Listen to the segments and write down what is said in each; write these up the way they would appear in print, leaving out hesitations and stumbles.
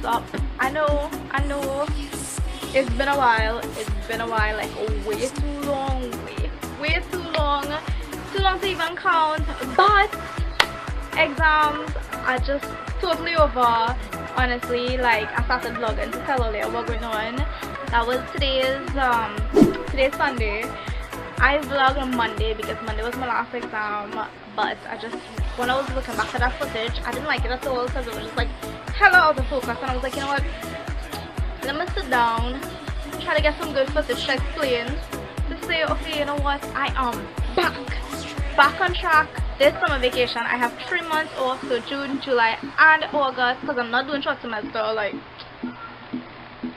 what's up. I know, it's been a while, like way too long, way too long to even count, but exams are just totally over, honestly. Like, I started vlogging to tell earlier what going on. That was today's Sunday. I vlogged on Monday because Monday was my last exam, but when I was looking back at that footage, I didn't like it at all because it was just like hella out of focus, and I was like, you know what, let me sit down, try to get some good footage to explain, to say, okay, you know what, I am back on track. This summer vacation, I have 3 months off, so June, July, and August, because I'm not doing short semester. Like,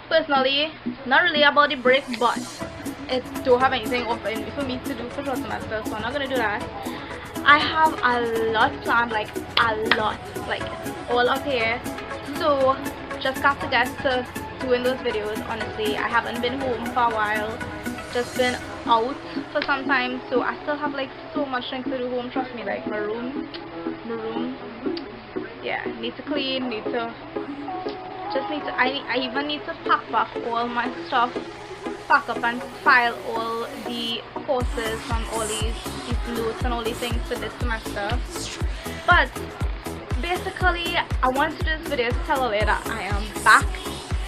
personally, not really about the break, but it don't have anything open for me to do for short semester, so I'm not gonna do that. I have a lot planned, like a lot, like all up here, so just got to get to doing those videos. Honestly, I haven't been home for a while, just been out for some time, so I still have like so much things to do home. Trust me, like my room, yeah, need to clean, I even need to pack back all my stuff, pack up and file all the courses from all these notes and all these things for this semester. But basically, I wanted to do this video to tell you that I am back,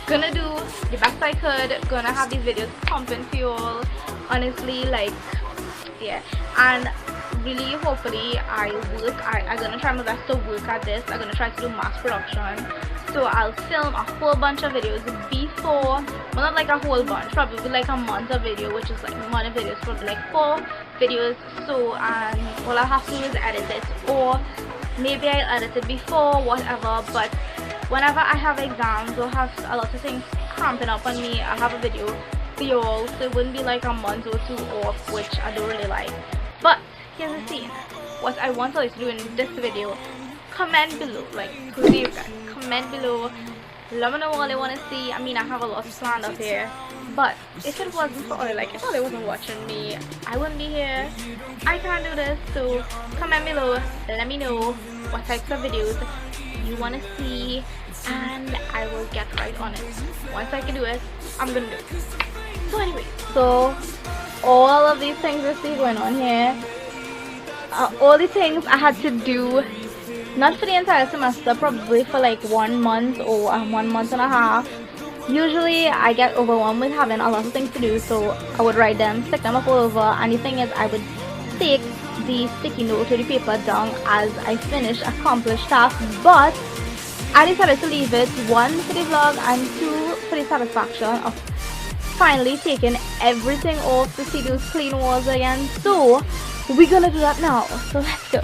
gonna do the best I could, gonna have these videos pumping for you all, honestly. Like, yeah, and really, hopefully I'm gonna try my best to work at this. I'm gonna try to do mass production, so I'll film a whole bunch of videos before, well, not like a whole bunch, probably like a month of video, which is like month of videos, probably like 4 videos. So, and all I have to do is edit it, or maybe I'll edit it before, whatever. But whenever I have exams or have a lot of things cramping up on me, I'll have a video for you all, so it wouldn't be like a month or 2 off, which I don't really like. But here's the thing, what I want you to do in this video, comment below, like, who do you guys, comment below, let me know what you want to see. I mean, I have a lot planned up here, but if it wasn't for Oli, like, if Oli wasn't watching me, I wouldn't be here. I can't do this, so comment below, let me know what types of videos you want to see, and I will get right on it. Once I can do it, I'm gonna do it. So anyway, so all of these things you see going on here, all the things I had to do, not for the entire semester, probably for like 1 month or 1 month and a half. Usually I get overwhelmed with having a lot of things to do, so I would write them, stick them up all over, and the thing is, I would take the sticky note or the paper down as I finish accomplished tasks. But I decided to leave it, 1 for the vlog and 2 for the satisfaction of finally taking everything off to see those clean walls again. So we're gonna do that now, so let's go.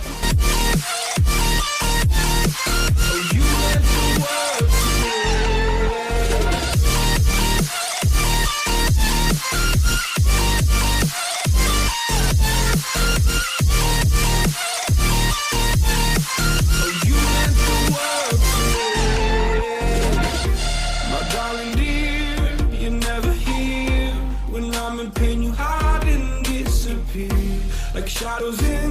Shadows in